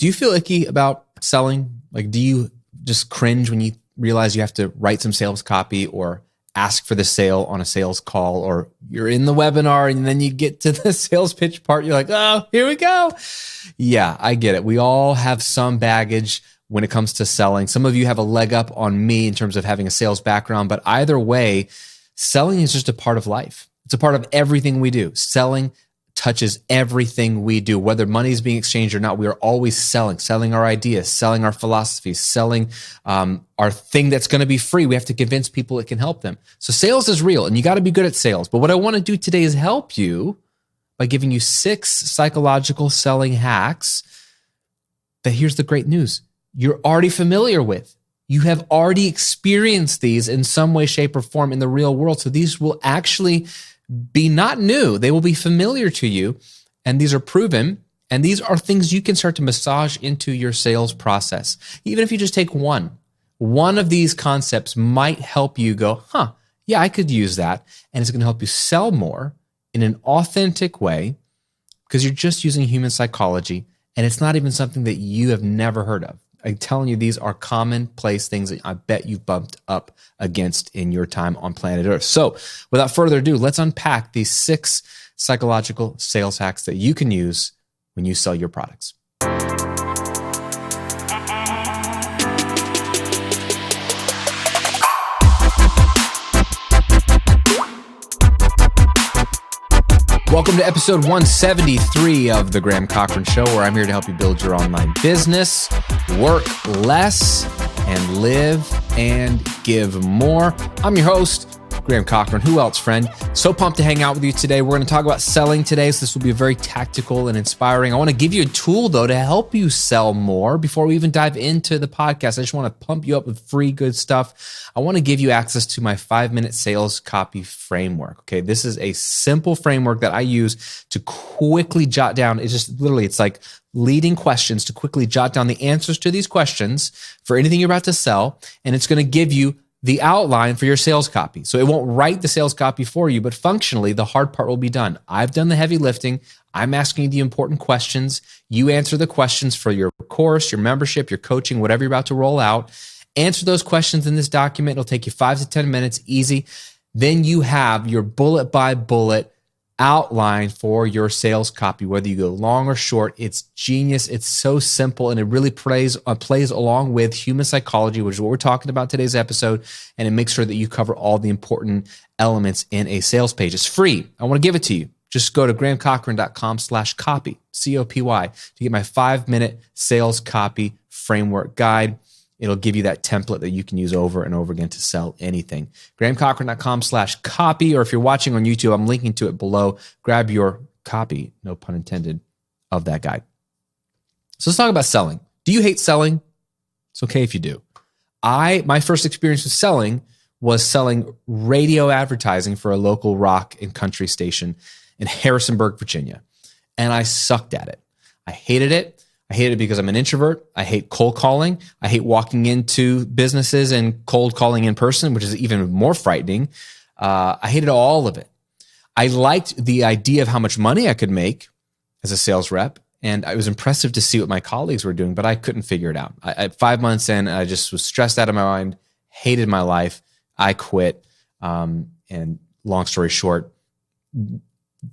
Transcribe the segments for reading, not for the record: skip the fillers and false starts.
Do you feel icky about selling? Like, do you just cringe when you realize you have to write some sales copy or ask for the sale on a sales call, or you're in the webinar and then you get to the sales pitch part, you're like, oh, here we go. Yeah, I get it. We all have some baggage when it comes to selling. Some of you have a leg up on me in terms of having a sales background, but either way, selling is just a part of life. It's a part of everything we do. Selling touches everything we do, whether money is being exchanged or not. We are always selling our ideas, selling our philosophies, selling our thing that's going to be free. We have to convince people it can help them. So sales is real and you got to be good at sales. But what I want to do today is help you by giving you 6 psychological selling hacks that, here's the great news, you're already familiar with. You have already experienced these in some way, shape, or form in the real world. So these will actually be not new. They will be familiar to you. And these are proven. And these are things you can start to massage into your sales process. Even if you just take one of these concepts might help you go, yeah, I could use that. And it's going to help you sell more in an authentic way because you're just using human psychology. And it's not even something that you have never heard of. I'm telling you, these are commonplace things that I bet you've bumped up against in your time on planet Earth. So without further ado, let's unpack these 6 psychological sales hacks that you can use when you sell your products. Welcome to episode 173 of The Graham Cochran Show, where I'm here to help you build your online business, work less, and live and give more. I'm your host, Graham Cochran. Who else, friend? So pumped to hang out with you today. We're going to talk about selling today, so this will be very tactical and inspiring. I want to give you a tool, though, to help you sell more. Before we even dive into the podcast, I just want to pump you up with free good stuff. I want to give you access to my 5-minute sales copy framework. Okay, this is a simple framework that I use to quickly jot down. It's just literally, it's like leading questions to quickly jot down the answers to these questions for anything you're about to sell. And it's going to give you the outline for your sales copy. So it won't write the sales copy for you, but functionally, the hard part will be done. I've done the heavy lifting. I'm asking you the important questions. You answer the questions for your course, your membership, your coaching, whatever you're about to roll out. Answer those questions in this document. It'll take you 5 to 10 minutes, easy. Then you have your bullet by bullet outline for your sales copy, whether you go long or short. It's genius. It's so simple, and it really plays along with human psychology, which is what we're talking about today's episode, and it makes sure that you cover all the important elements in a sales page. It's free. I want to give it to you. Just go to grahamcochran.com/copy, COPY, to get my 5-minute sales copy framework guide. It'll give you that template that you can use over and over again to sell anything. grahamcochran.com/copy, or if you're watching on YouTube, I'm linking to it below. Grab your copy, no pun intended, of that guide. So let's talk about selling. Do you hate selling? It's okay if you do. My first experience with selling was selling radio advertising for a local rock and country station in Harrisonburg, Virginia. And I sucked at it. I hated it. I hate it because I'm an introvert. I hate cold calling. I hate walking into businesses and cold calling in person, which is even more frightening. I hated all of it. I liked the idea of how much money I could make as a sales rep, and it was impressive to see what my colleagues were doing, but I couldn't figure it out. At 5 months in, I just was stressed out of my mind, hated my life. I quit. And long story short,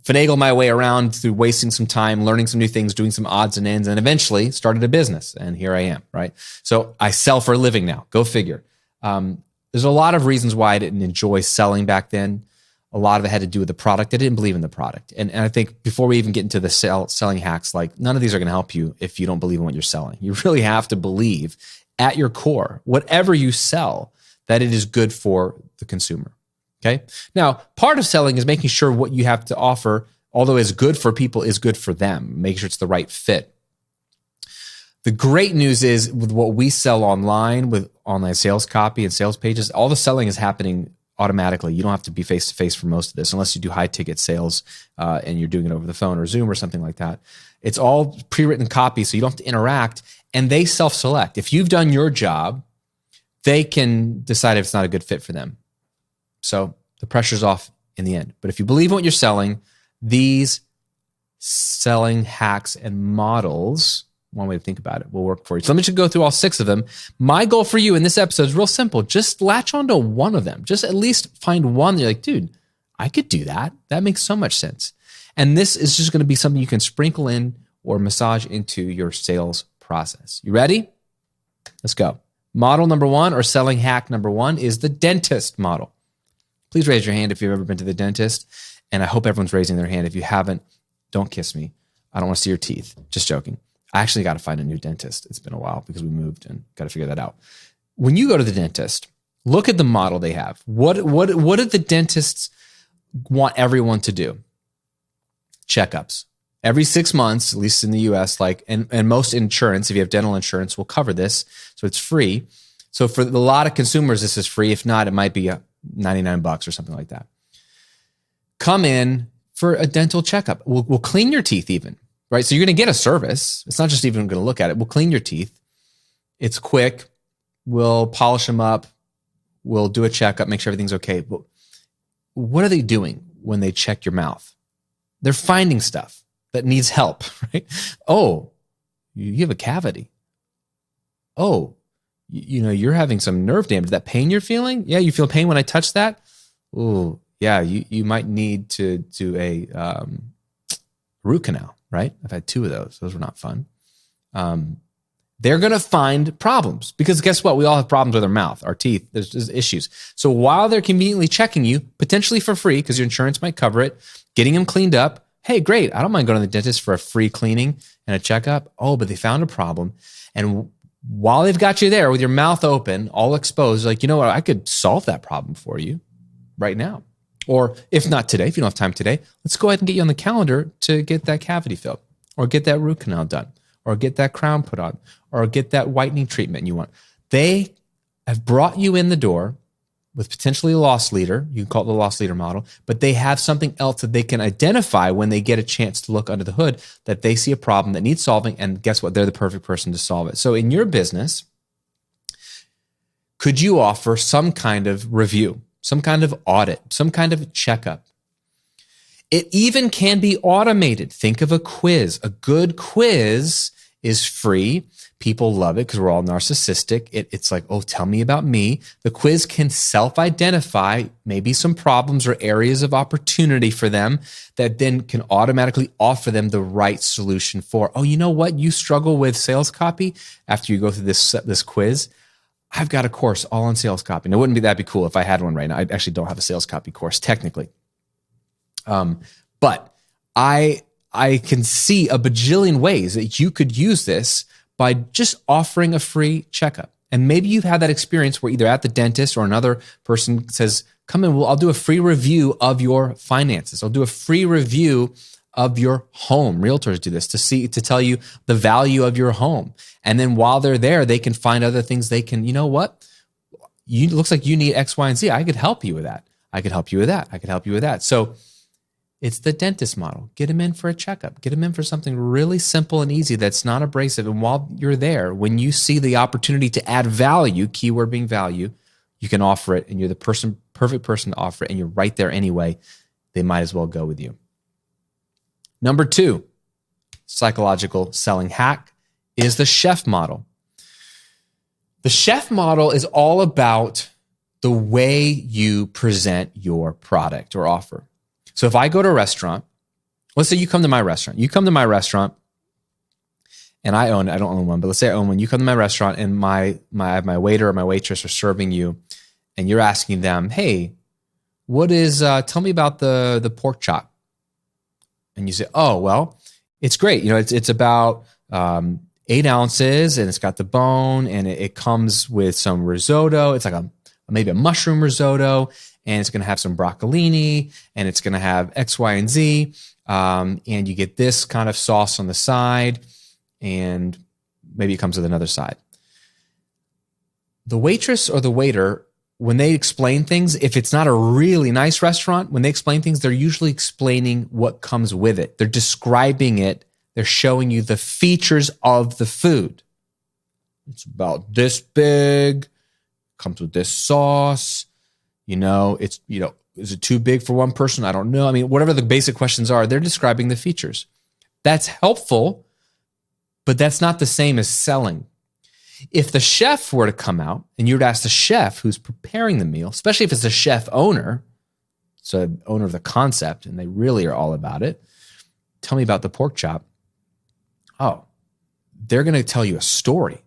finagle my way around through wasting some time, learning some new things, doing some odds and ends, and eventually started a business. And here I am, right? So I sell for a living now. Go figure. There's a lot of reasons why I didn't enjoy selling back then. A lot of it had to do with the product. I didn't believe in the product. And I think before we even get into the selling hacks, like none of these are going to help you if you don't believe in what you're selling. You really have to believe at your core, whatever you sell, that it is good for the consumer. Okay. Now, part of selling is making sure what you have to offer, although it's good for people, is good for them. Make sure it's the right fit. The great news is with what we sell online, with online sales copy and sales pages, all the selling is happening automatically. You don't have to be face-to-face for most of this unless you do high-ticket sales and you're doing it over the phone or Zoom or something like that. It's all pre-written copy, so you don't have to interact, and they self-select. If you've done your job, they can decide if it's not a good fit for them. So the pressure's off in the end. But if you believe in what you're selling, these selling hacks and models One way to think about it will work for you. So let me just go through all 6 of them. My goal for you in this episode is real simple. Just latch onto one of them. Just at least find one that you're like, dude, I could do that. That makes so much sense. And this is just going to be something you can sprinkle in or massage into your sales process. You ready? Let's go. Model number 1 or selling hack number 1 is the dentist model. Please raise your hand if you've ever been to the dentist. And I hope everyone's raising their hand. If you haven't, don't kiss me. I don't want to see your teeth. Just joking. I actually got to find a new dentist. It's been a while because we moved and got to figure that out. When you go to the dentist, look at the model they have. What do the dentists want everyone to do? Checkups. Every 6 months, at least in the US, and most insurance, if you have dental insurance, will cover this. So it's free. So for a lot of consumers, this is free. If not, it might be $99 or something like that. Come in for a dental checkup. We'll clean your teeth even. Right? So you're going to get a service. It's not just even going to look at it. We'll clean your teeth. It's quick. We'll polish them up. We'll do a checkup, make sure everything's okay. But what are they doing when they check your mouth? They're finding stuff that needs help, right? Oh, you have a cavity. Oh, you're having some nerve damage. That pain you're feeling? Yeah, you feel pain when I touch that? Oh, yeah, you might need to do a root canal. Right? I've had 2 of those. Those were not fun. They're going to find problems because guess what? We all have problems with our mouth, our teeth. There's issues. So while they're conveniently checking you, potentially for free, because your insurance might cover it, getting them cleaned up. Hey, great. I don't mind going to the dentist for a free cleaning and a checkup. Oh, but they found a problem. And while they've got you there with your mouth open, all exposed, like, you know what? I could solve that problem for you right now. Or if not today, if you don't have time today, let's go ahead and get you on the calendar to get that cavity filled or get that root canal done or get that crown put on or get that whitening treatment you want. They have brought you in the door with potentially a loss leader. You can call it the loss leader model, but they have something else that they can identify when they get a chance to look under the hood that they see a problem that needs solving. And guess what? They're the perfect person to solve it. So in your business, could you offer some kind of review? Some kind of audit, some kind of checkup. It even can be automated. Think of a quiz. A good quiz is free. People love it because we're all narcissistic. It's like, oh, tell me about me. The quiz can self-identify maybe some problems or areas of opportunity for them that then can automatically offer them the right solution for. Oh, you know what? You struggle with sales copy after you go through this quiz. I've got a course all on sales copy. Now, wouldn't that'd be cool if I had one right now? I actually don't have a sales copy course technically. But I can see a bajillion ways that you could use this by just offering a free checkup. And maybe you've had that experience where either at the dentist or another person says, come in, I'll do a free review of your finances. I'll do a free review of your home. Realtors do this to tell you the value of your home. And then while they're there, they can find other things they can, you know what? Looks like you need X, Y, and Z. I could help you with that. I could help you with that. I could help you with that. So it's the dentist model. Get them in for a checkup. Get them in for something really simple and easy that's not abrasive. And while you're there, when you see the opportunity to add value, keyword being value, you can offer it and you're the perfect person to offer it and you're right there anyway. They might as well go with you. Number 2, psychological selling hack is the chef model. The chef model is all about the way you present your product or offer. So if I go to a restaurant, let's say you come to my restaurant. You come to my restaurant and I own it. I don't own one, but let's say I own one. You come to my restaurant and my waiter or my waitress are serving you and you're asking them, hey, tell me about the pork chop. And you say, oh, well, it's great. It's about 8 ounces and it's got the bone and it comes with some risotto. It's like maybe a mushroom risotto and it's going to have some broccolini and it's going to have X, Y, and Z. And you get this kind of sauce on the side and maybe it comes with another side. The waitress or the waiter, when they explain things, if it's not a really nice restaurant, when they explain things, they're usually explaining what comes with it. They're describing it. They're showing you the features of the food. It's about this big, comes with this sauce. Is it too big for one person? I don't know. I mean, whatever the basic questions are, they're describing the features. That's helpful, but that's not the same as selling. If the chef were to come out and you would ask the chef who's preparing the meal, especially if it's a chef owner, so owner of the concept, and they really are all about it, tell me about the pork chop. Oh, they're going to tell you a story.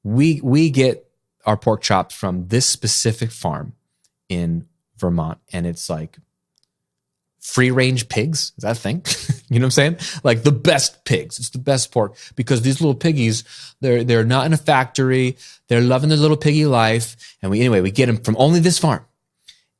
We get our pork chops from this specific farm in Vermont, and it's like free range pigs. Is that a thing? You know what I'm saying? Like the best pigs. It's the best pork because these little piggies, they're not in a factory. They're loving their little piggy life. And we get them from only this farm.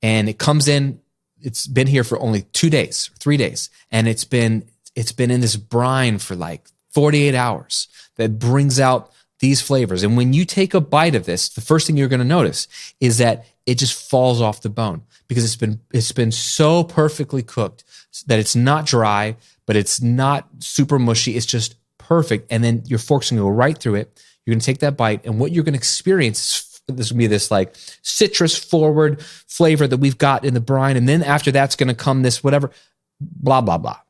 And it comes in, it's been here for only 2 days, 3 days. And it's been in this brine for like 48 hours that brings out these flavors. And when you take a bite of this, the first thing you're going to notice is that it just falls off the bone because it's been so perfectly cooked that it's not dry, but it's not super mushy. It's just perfect. And then your fork's going to go right through it. You're going to take that bite, and what you're going to experience is this will be this like citrus forward flavor that we've got in the brine. And then after that's going to come this whatever, blah, blah, blah.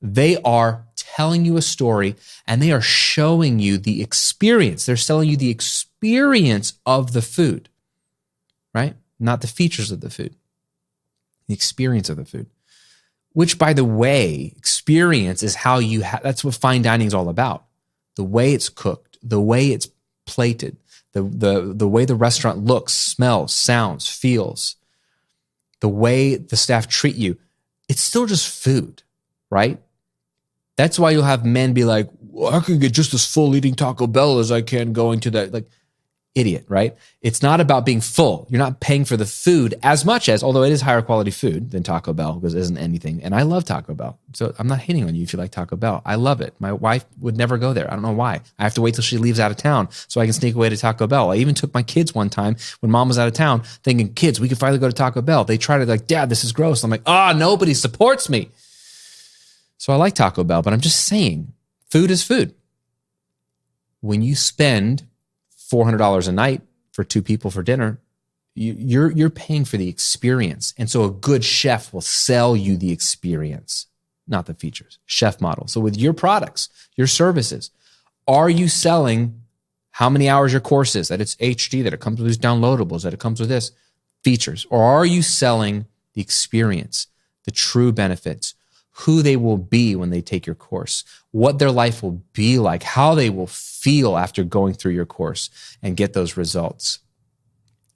They are telling you a story and they are showing you the experience. They're selling you the experience of the food, right? Not the features of the food, the experience of the food, which by the way, experience is how that's what fine dining is all about. The way it's cooked, the way it's plated, the way the restaurant looks, smells, sounds, feels, the way the staff treat you. It's still just food, right? That's why you'll have men be like, well, I can get just as full eating Taco Bell as I can going to that. Like, idiot, right? It's not about being full. You're not paying for the food as much as, although it is higher quality food than Taco Bell because it isn't anything. And I love Taco Bell. So I'm not hating on you if you like Taco Bell. I love it. My wife would never go there. I don't know why. I have to wait till she leaves out of town so I can sneak away to Taco Bell. I even took my kids one time when mom was out of town thinking, kids, we can finally go to Taco Bell. They tried it like, Dad, this is gross. I'm like, nobody supports me. So I like Taco Bell, but I'm just saying, food is food. When you spend $400 a night for 2 people for dinner, you're paying for the experience. And so a good chef will sell you the experience, not the features. Chef model. So with your products, your services, are you selling how many hours your course is, that it's HD, that it comes with these downloadables, that it comes with this features? Or are you selling the experience, the true benefits, who they will be when they take your course, what their life will be like, how they will feel after going through your course and get those results?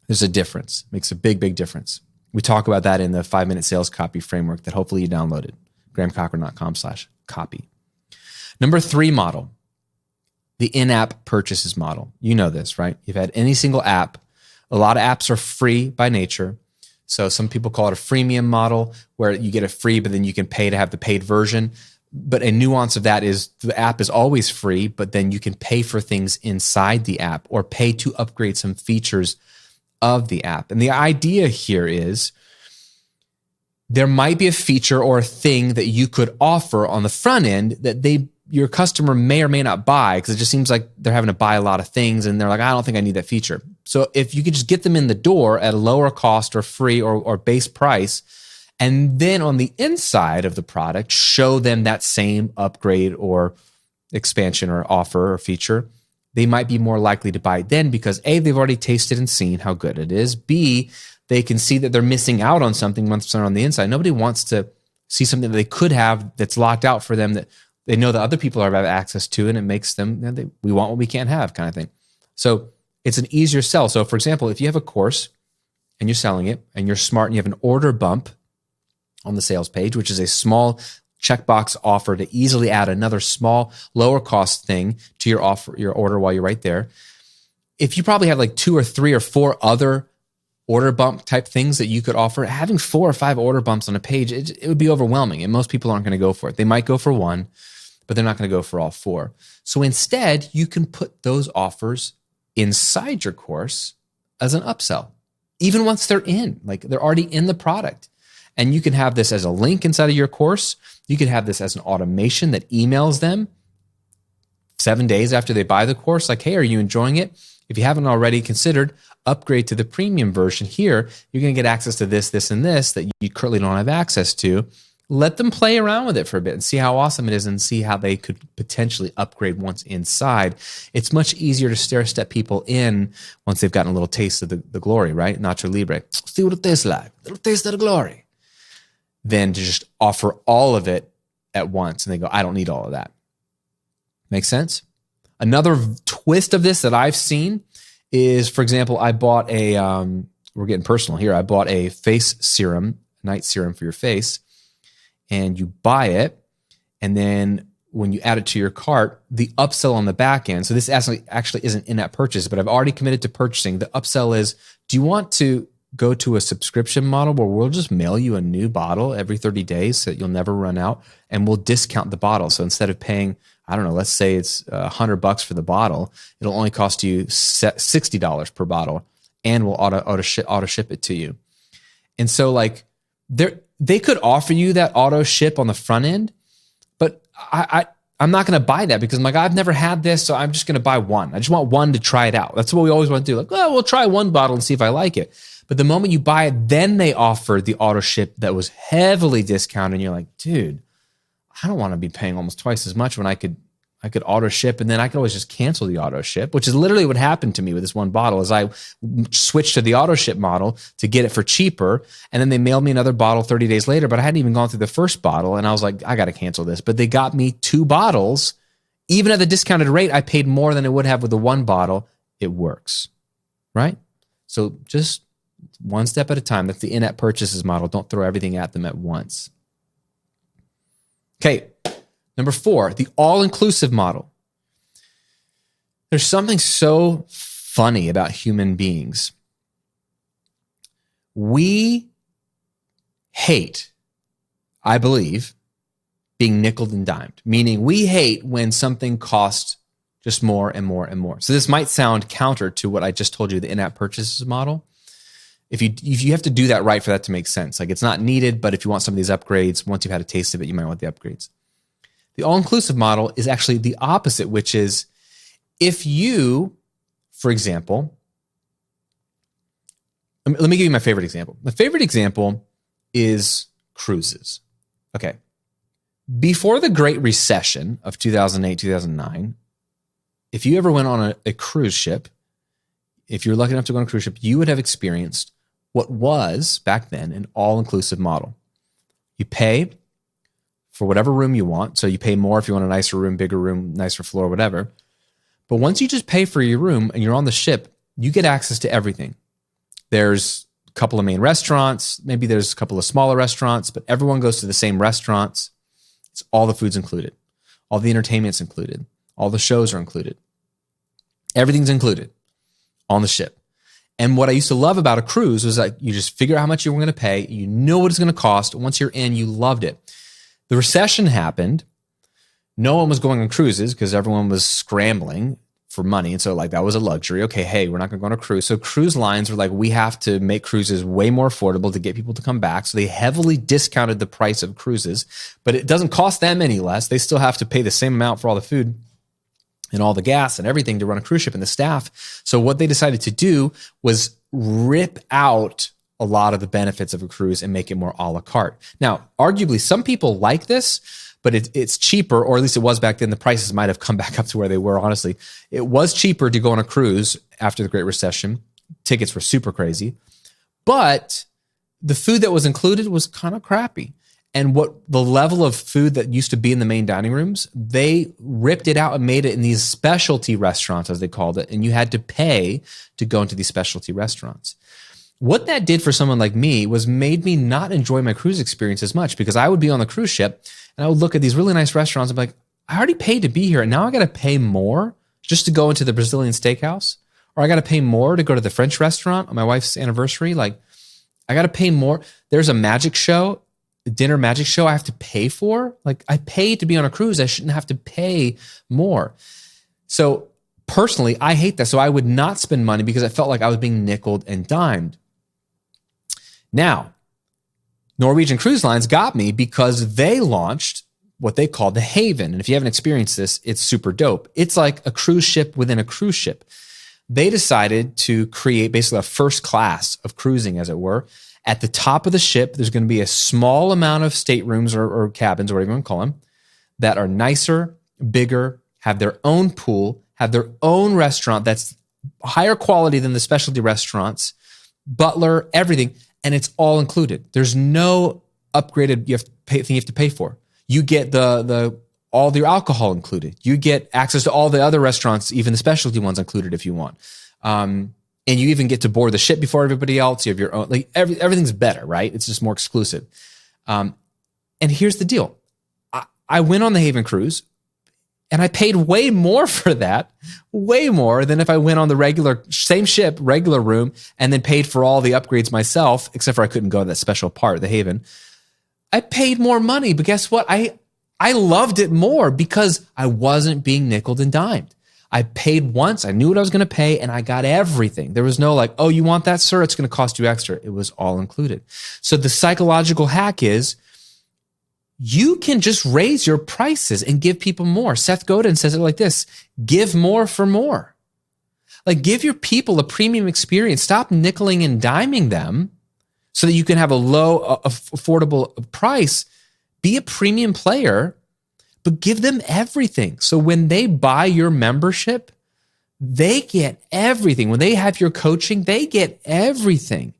There's a difference. It makes a big, big difference. We talk about that in the 5-minute sales copy framework that hopefully you downloaded, grahamcochran.com/copy. Number 3 model, the in-app purchases model. You know this, right? You've had any single app. A lot of apps are free by nature. So some people call it a freemium model where you get it free, but then you can pay to have the paid version. But a nuance of that is the app is always free, but then you can pay for things inside the app or pay to upgrade some features of the app. And the idea here is there might be a feature or a thing that you could offer on the front end that your customer may or may not buy because it just seems like they're having to buy a lot of things and they're like, I don't think I need that feature. So if you could just get them in the door at a lower cost or free or base price, and then on the inside of the product, show them that same upgrade or expansion or offer or feature, they might be more likely to buy it then because A, they've already tasted and seen how good it is. B, they can see that they're missing out on something once they're on the inside. Nobody wants to see something that they could have that's locked out for them that they know that other people have access to, and it makes them, we want what we can't have kind of thing. So it's an easier sell. So for example, if you have a course and you're selling it and you're smart and you have an order bump on the sales page, which is a small checkbox offer to easily add another small lower cost thing to your offer, your order while you're right there. If you probably have like 2 or 3 or 4 other order bump type things that you could offer, having 4 or 5 order bumps on a page, it would be overwhelming. And most people aren't going to go for it. They might go for 1, but they're not going to go for all 4. So instead, you can put those offers inside your course as an upsell, even once they're in, like they're already in the product. And you can have this as a link inside of your course. You could have this as an automation that emails them 7 days after they buy the course, like, hey, are you enjoying it? If you haven't already considered, upgrade to the premium version here. You're going to get access to this, this, and this that you currently don't have access to. let them play around with it for a bit and see how awesome it is and see how they could potentially upgrade once inside. It's much easier to stair-step people in once they've gotten a little taste of the glory, right? Nacho Libre. See what it tastes like. A little taste of the glory. Than to just offer all of it at once. And they go, I don't need all of that. Make sense? Another twist of this that I've seen is, for example, I bought we're getting personal here. I bought a face serum, night serum for your face. And you buy it, and then when you add it to your cart, the upsell on the back end, so this actually isn't in-app purchase, but I've already committed to purchasing. The upsell is, do you want to go to a subscription model where we'll just mail you a new bottle every 30 days so that you'll never run out, and we'll discount the bottle. So instead of paying, I don't know, let's say it's $100 for the bottle, it'll only cost you $60 per bottle, and we'll auto ship it to you. And so like they could offer you that auto ship on the front end, but I'm not going to buy that because I'm like, I've never had this, so I'm just going to buy one. I just want one to try it out. That's what we always want to do. Like, well, we'll try one bottle and see if I like it. But the moment you buy it, then they offer the auto ship that was heavily discounted, and you're like, dude, I don't want to be paying almost twice as much when I could auto ship, and then I could always just cancel the auto ship, which is literally what happened to me with this one bottle. Is I switched to the auto ship model to get it for cheaper, and then they mailed me another bottle 30 days later, but I hadn't even gone through the first bottle, and I was like, I got to cancel this. But they got me 2 bottles. Even at the discounted rate, I paid more than it would have with the 1 bottle. It works, right? So just one step at a time. That's the in-app purchases model. Don't throw everything at them at once. Okay. Number 4, the all-inclusive model. There's something so funny about human beings. We hate, I believe, being nickeled and dimed, meaning we hate when something costs just more and more and more. So this might sound counter to what I just told you, the in-app purchases model. If you have to do that right for that to make sense. Like it's not needed, but if you want some of these upgrades, once you've had a taste of it, you might want the upgrades. The all-inclusive model is actually the opposite, which is if you, for example, let me give you my favorite example. My favorite example is cruises. Okay. Before the Great Recession of 2008, 2009, if you ever went on a cruise ship, if you're lucky enough to go on a cruise ship, you would have experienced what was back then an all-inclusive model. You pay for whatever room you want. So you pay more if you want a nicer room, bigger room, nicer floor, whatever. But once you just pay for your room and you're on the ship, you get access to everything. There's a couple of main restaurants. Maybe there's a couple of smaller restaurants, but everyone goes to the same restaurants. It's all the food's included. All the entertainment's included. All the shows are included. Everything's included on the ship. And what I used to love about a cruise was like you just figure out how much you were going to pay. You know what it's going to cost. Once you're in, you loved it. The recession happened. No one was going on cruises because everyone was scrambling for money. And so like that was a luxury. Okay, hey, we're not going to go on a cruise. So cruise lines were like, we have to make cruises way more affordable to get people to come back. So they heavily discounted the price of cruises, but it doesn't cost them any less. They still have to pay the same amount for all the food and all the gas and everything to run a cruise ship and the staff. So what they decided to do was rip out a lot of the benefits of a cruise and make it more a la carte. Now, arguably, some people like this, but it's cheaper, or at least it was back then. The prices might have come back up to where they were, honestly. It was cheaper to go on a cruise after the Great Recession. Tickets were super crazy. But the food that was included was kind of crappy. And what the level of food that used to be in the main dining rooms, they ripped it out and made it in these specialty restaurants, as they called it. And you had to pay to go into these specialty restaurants. What that did for someone like me was made me not enjoy my cruise experience as much, because I would be on the cruise ship and I would look at these really nice restaurants and be like, I already paid to be here and now I got to pay more just to go into the Brazilian steakhouse, or I got to pay more to go to the French restaurant on my wife's anniversary. Like I got to pay more. There's a magic show, a dinner magic show I have to pay for. Like I paid to be on a cruise. I shouldn't have to pay more. So personally, I hate that. So I would not spend money because I felt like I was being nickeled and dimed. Now, Norwegian Cruise Lines got me because they launched what they call the Haven. And if you haven't experienced this, it's super dope. It's like a cruise ship within a cruise ship. They decided to create basically a first class of cruising, as it were. At the top of the ship, there's going to be a small amount of staterooms or cabins, or whatever you want to call them, that are nicer, bigger, have their own pool, have their own restaurant that's higher quality than the specialty restaurants, butler, everything, and it's all included. There's no upgraded thing you have to pay for. You get all your alcohol included. You get access to all the other restaurants, even the specialty ones included if you want. And you even get to board the ship before everybody else. You have your own, like everything's better, right? It's just more exclusive. And here's the deal. I went on the Haven cruise and I paid way more for that, way more than if I went on the same ship, regular room, and then paid for all the upgrades myself, except for I couldn't go to that special part, the Haven. I paid more money, but guess what? I loved it more because I wasn't being nickeled and dimed. I paid once, I knew what I was going to pay, and I got everything. There was no like, oh, you want that, sir? It's going to cost you extra. It was all included. So the psychological hack is you can just raise your prices and give people more. Seth Godin says it like this: give more for more. Like, give your people a premium experience. Stop nickeling and diming them so that you can have a low, affordable price. Be a premium player, but give them everything. So when they buy your membership, they get everything. When they have your coaching, they get everything.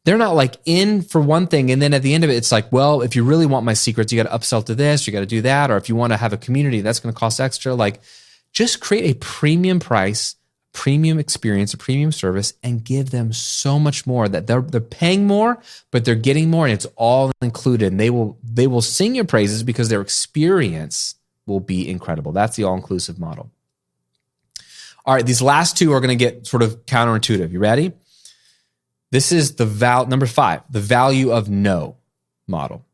They're not like in for one thing, and then at the end of it, it's like, well, if you really want my secrets, you got to upsell to this, you got to do that. Or if you want to have a community, that's going to cost extra. Like, just create a premium price, premium experience, a premium service, and give them so much more that they're paying more, but they're getting more, and it's all included. And they will sing your praises because their experience will be incredible. That's the all-inclusive model. All right, these last two are going to get sort of counterintuitive. You ready? This is the number 5, the value of no model.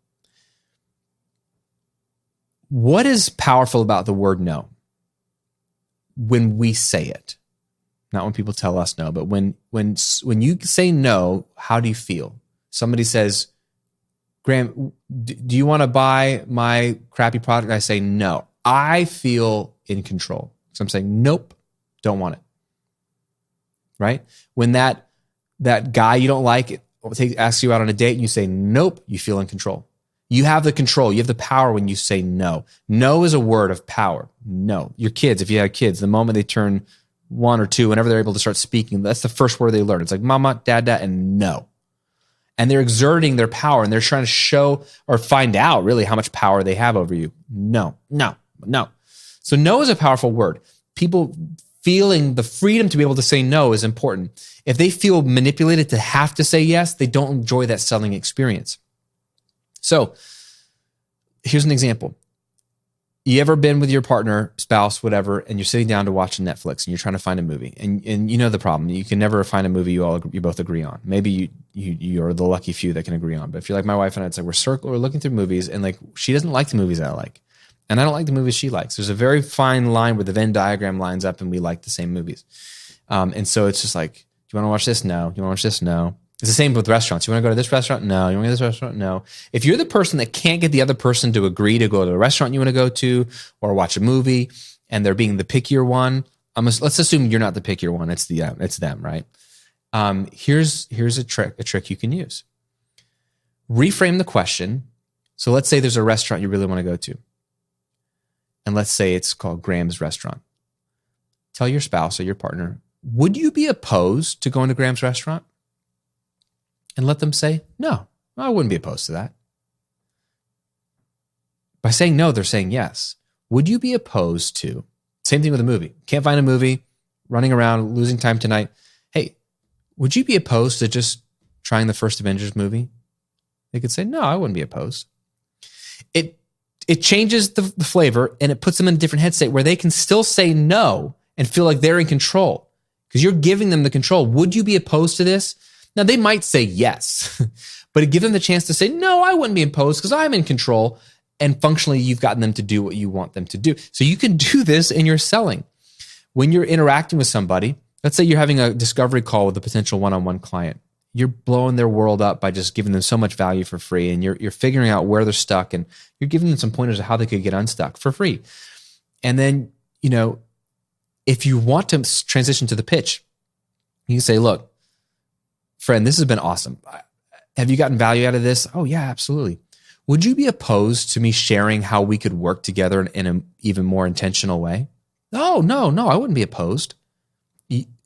What is powerful about the word no? When we say it. Not when people tell us no, but when you say no, how do you feel? Somebody says, Graham, do you want to buy my crappy product? I say no. I feel in control. So I'm saying, nope, don't want it. Right? When that guy you don't like asks you out on a date and you say nope, you feel in control. You have the control. You have the power when you say no. No is a word of power. No. Your kids, if you have kids, the moment they turn 1 or 2, whenever they're able to start speaking, that's the first word they learn. It's like mama, dad, and no. And they're exerting their power, and they're trying to show or find out really how much power they have over you. No. So no is a powerful word. People feeling the freedom to be able to say no is important. If they feel manipulated to have to say yes, they don't enjoy that selling experience. So here's an example. You ever been with your partner, spouse, whatever, and you're sitting down to watch Netflix and you're trying to find a movie, and you know the problem. You can never find a movie you both agree on. Maybe you're the lucky few that can agree on. But if you're like my wife and I, it's like we're looking through movies, and like she doesn't like the movies I like, and I don't like the movies she likes. There's a very fine line where the Venn diagram lines up and we like the same movies. And so it's just like, do you want to watch this? No. Do you want to watch this? No. It's the same with restaurants. You want to go to this restaurant? No. You want to go to this restaurant? No. If you're the person that can't get the other person to agree to go to a restaurant you want to go to or watch a movie, and they're being the pickier one, let's assume you're not the pickier one. It's them, right? Here's a trick you can use. Reframe the question. So let's say there's a restaurant you really want to go to. And let's say it's called Graham's Restaurant. Tell your spouse or your partner, would you be opposed to going to Graham's Restaurant? And let them say, no, I wouldn't be opposed to that. By saying no, they're saying yes. Would you be opposed to, same thing with a movie. Can't find a movie, running around, losing time tonight. Hey, would you be opposed to just trying the first Avengers movie? They could say, no, I wouldn't be opposed. It changes the flavor, and it puts them in a different head state where they can still say no and feel like they're in control because you're giving them the control. Would you be opposed to this? Now, they might say yes, but give them the chance to say, no, I wouldn't be opposed because I'm in control. And functionally, you've gotten them to do what you want them to do. So you can do this in your selling. When you're interacting with somebody, let's say you're having a discovery call with a potential one-on-one client. You're blowing their world up by just giving them so much value for free, and you're figuring out where they're stuck, and you're giving them some pointers of how they could get unstuck for free. And then, if you want to transition to the pitch, you can say, look, friend, this has been awesome. Have you gotten value out of this? Oh yeah, absolutely. Would you be opposed to me sharing how we could work together in an even more intentional way? No, I wouldn't be opposed.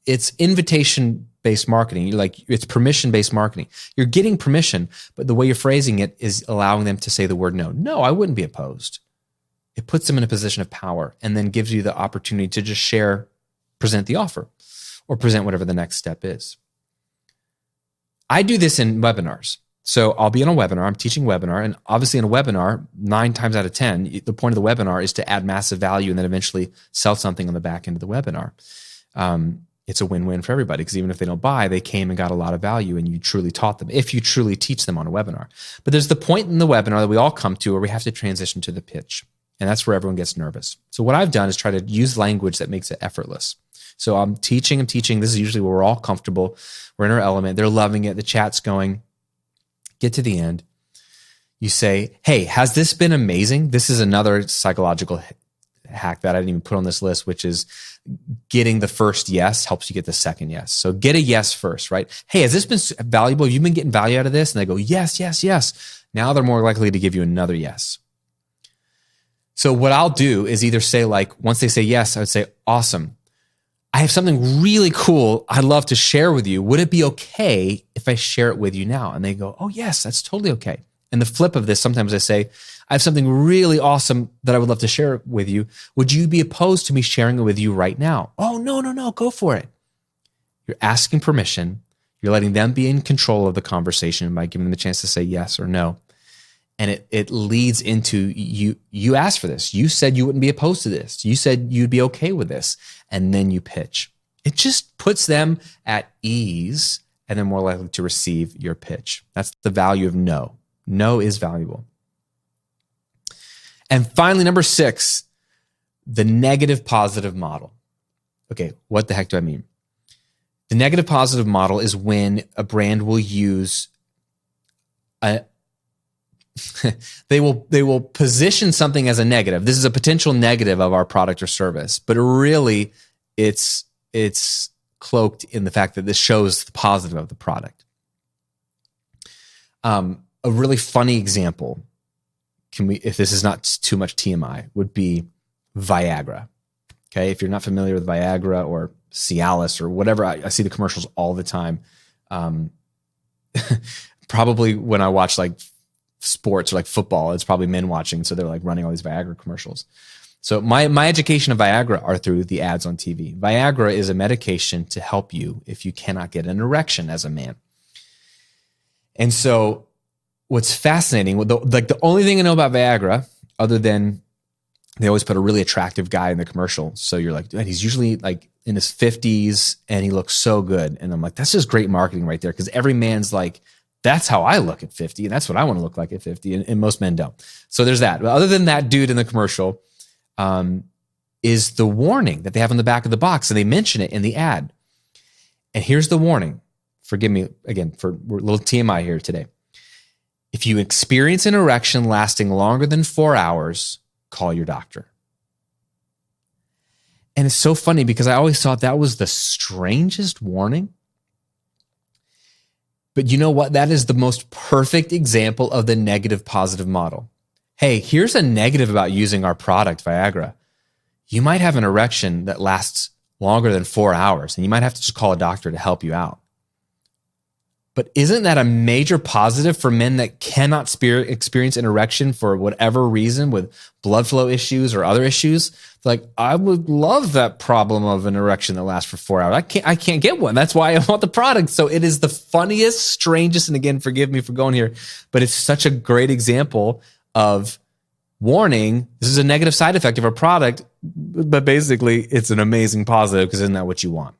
It's invitation-based marketing. It's permission-based marketing. You're getting permission, but the way you're phrasing it is allowing them to say the word no. No, I wouldn't be opposed. It puts them in a position of power and then gives you the opportunity to just share, present the offer, or present whatever the next step is. I do this in webinars. So I'll be on a webinar, I'm teaching a webinar, and obviously in a webinar, 9 times out of 10, the point of the webinar is to add massive value and then eventually sell something on the back end of the webinar. It's a win-win for everybody because even if they don't buy, they came and got a lot of value and you truly taught them, if you truly teach them on a webinar. But there's the point in the webinar that we all come to where we have to transition to the pitch. And that's where everyone gets nervous. So what I've done is try to use language that makes it effortless. So I'm teaching. This is usually where we're all comfortable. We're in our element. They're loving it. The chat's going. Get to the end. You say, hey, has this been amazing? This is another psychological hack that I didn't even put on this list, which is getting the first yes helps you get the second yes. So get a yes first, right? Hey, has this been valuable? Have you been getting value out of this? And they go, yes. Now they're more likely to give you another yes. So what I'll do is either say once they say yes, I would say, awesome. I have something really cool I'd love to share with you. Would it be okay if I share it with you now? And they go, oh yes, that's totally okay. And the flip of this, sometimes I say, I have something really awesome that I would love to share with you. Would you be opposed to me sharing it with you right now? Oh, no, go for it. You're asking permission. You're letting them be in control of the conversation by giving them the chance to say yes or no. And it leads into you asked for this. You said you wouldn't be opposed to this. You said you'd be okay with this. And then you pitch. It just puts them at ease and they're more likely to receive your pitch. That's the value of no. No is valuable. And finally, number 6, the negative positive model. Okay, what the heck do I mean? The negative positive model is when a brand will use they will position something as a negative. This is a potential negative of our product or service, but really it's cloaked in the fact that this shows the positive of the product. A really funny example, if this is not too much TMI, would be Viagra. Okay, if you're not familiar with Viagra or Cialis or whatever, I see the commercials all the time. Probably when I watch sports or football, it's probably men watching, so they're running all these Viagra commercials. So my education of Viagra are through the ads on TV. Viagra is a medication to help you if you cannot get an erection as a man. And so what's fascinating, the only thing I know about Viagra, other than they always put a really attractive guy in the commercial. So you're like, dude, he's usually in his 50s and he looks so good. And I'm like, that's just great marketing right there. Because every man's like, that's how I look at 50. And that's what I want to look like at 50. And most men don't. So there's that. But other than that dude in the commercial, is the warning that they have on the back of the box. And they mention it in the ad. And here's the warning. Forgive me again for a little TMI here today. If you experience an erection lasting longer than 4 hours, call your doctor. And it's so funny because I always thought that was the strangest warning. But you know what? That is the most perfect example of the negative positive model. Hey, here's a negative about using our product, Viagra. You might have an erection that lasts longer than 4 hours, and you might have to just call a doctor to help you out. But isn't that a major positive for men that cannot experience an erection for whatever reason, with blood flow issues or other issues? Like, I would love that problem of an erection that lasts for 4 hours. I can't get one. That's why I want the product. So it is the funniest, strangest, and again, forgive me for going here, but it's such a great example of warning. This is a negative side effect of our product, but basically it's an amazing positive because isn't that what you want?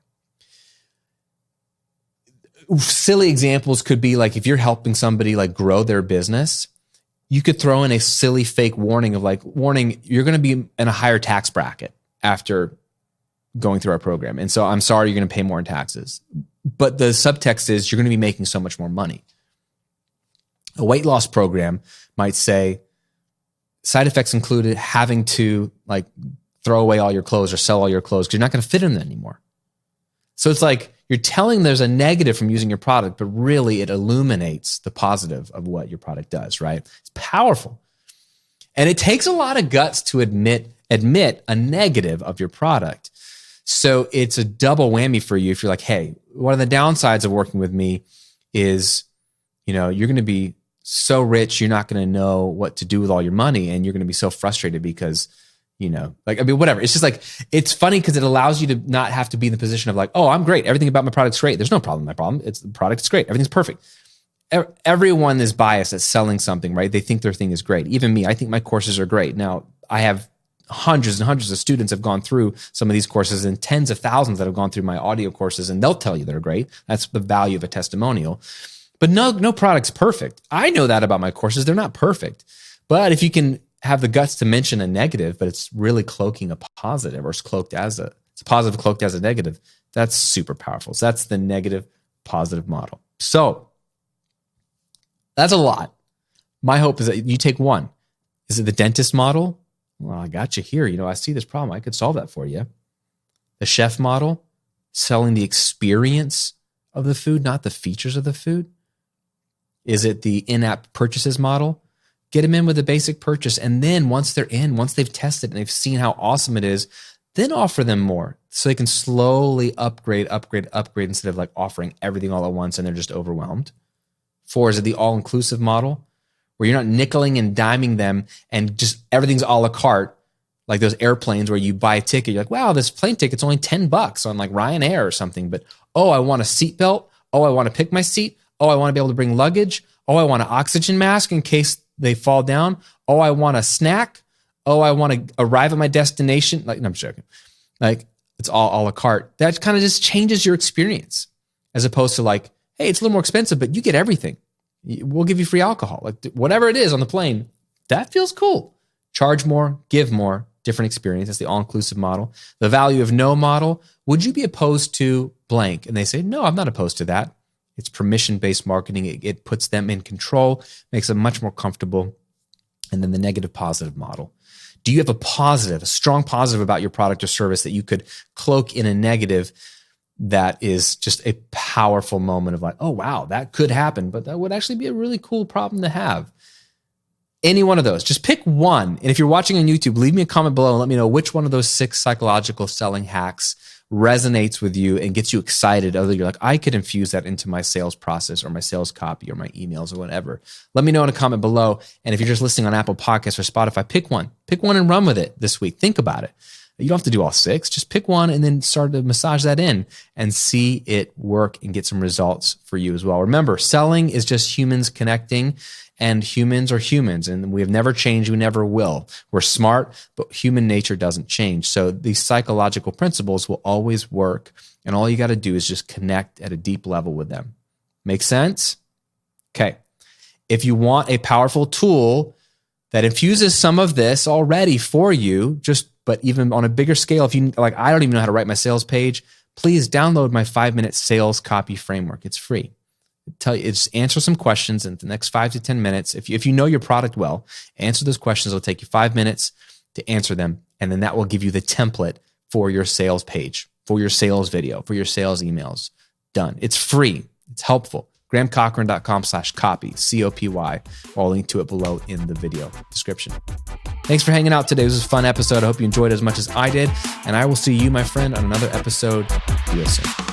Silly examples could be if you're helping somebody grow their business, you could throw in a silly fake warning of warning, you're going to be in a higher tax bracket after going through our program. And so I'm sorry, you're going to pay more in taxes. But the subtext is you're going to be making so much more money. A weight loss program might say side effects included having to throw away all your clothes or sell all your clothes because you're not going to fit in them anymore. So it's You're telling there's a negative from using your product, but really it illuminates the positive of what your product does, right? It's powerful. And it takes a lot of guts to admit a negative of your product. So it's a double whammy for you if you're like, hey, one of the downsides of working with me is, you're going to be so rich, you're not going to know what to do with all your money. And you're going to be so frustrated because, whatever. It's just like, it's funny because it allows you to not have to be in the position of like, oh, I'm great. Everything about my product's great. There's no problem with my problem. It's the product's great. Everything's perfect. Everyone is biased at selling something, right? They think their thing is great. Even me, I think my courses are great. Now, I have hundreds and hundreds of students have gone through some of these courses and tens of thousands that have gone through my audio courses, and they'll tell you they're great. That's the value of a testimonial. But no product's perfect. I know that about my courses. They're not perfect. But if you can have the guts to mention a negative, but it's really cloaking a positive, or it's a positive cloaked as a negative, that's super powerful. So that's the negative positive model. So that's a lot. My hope is that you take one. Is it the dentist model? Well, I got you here. I see this problem. I could solve that for you. The chef model, selling the experience of the food, not the features of the food. Is it the in-app purchases model? Get them in with a basic purchase. And then once they're in, once they've tested and they've seen how awesome it is, then offer them more so they can slowly upgrade instead of like offering everything all at once and they're just overwhelmed. 4, is it the all-inclusive model, where you're not nickeling and diming them and just everything's a la carte, like those airplanes where you buy a ticket, you're like, wow, this plane ticket's only $10 on like Ryanair or something. But, oh, I want a seatbelt. Oh, I want to pick my seat. Oh, I want to be able to bring luggage. Oh, I want an oxygen mask in case they fall down. Oh, I want a snack. Oh, I want to arrive at my destination. Like, no, I'm joking. Like, it's all a la carte. That kind of just changes your experience, as opposed to like, hey, it's a little more expensive, but you get everything. We'll give you free alcohol. Like whatever it is on the plane, that feels cool. Charge more, give more, different experience. That's the all-inclusive model. The value of no model, would you be opposed to blank? And they say, no, I'm not opposed to that. It's permission-based marketing. It puts them in control, makes them much more comfortable. And then the negative positive model. Do you have a strong positive about your product or service that you could cloak in a negative that is just a powerful moment of like, oh, wow, that could happen, but that would actually be a really cool problem to have? Any one of those. Just pick one. And if you're watching on YouTube, leave me a comment below and let me know which one of those 6 psychological selling hacks resonates with you and gets you excited. Other you're like, I could infuse that into my sales process or my sales copy or my emails or whatever. Let me know in a comment below. And if you're just listening on Apple Podcasts or Spotify, pick one and run with it this week. Think about it. You don't have to do all 6. Just pick one and then start to massage that in and see it work and get some results for you as well. Remember, selling is just humans connecting, and humans are humans, and we have never changed. We never will. We're smart, but human nature doesn't change. So these psychological principles will always work, and all you got to do is just connect at a deep level with them. Make sense? Okay. If you want a powerful tool that infuses some of this already for you, but even on a bigger scale, if you like, I don't even know how to write my sales page, please download my 5-minute sales copy framework. It's free. It's answer some questions in the next 5 to 10 minutes. If you know your product well, answer those questions. It'll take you 5 minutes to answer them. And then that will give you the template for your sales page, for your sales video, for your sales emails. Done. It's free. It's helpful. GrahamCochran.com/copy, COPY. I'll link to it below in the video description. Thanks for hanging out today. This was a fun episode. I hope you enjoyed it as much as I did. And I will see you, my friend, on another episode real soon.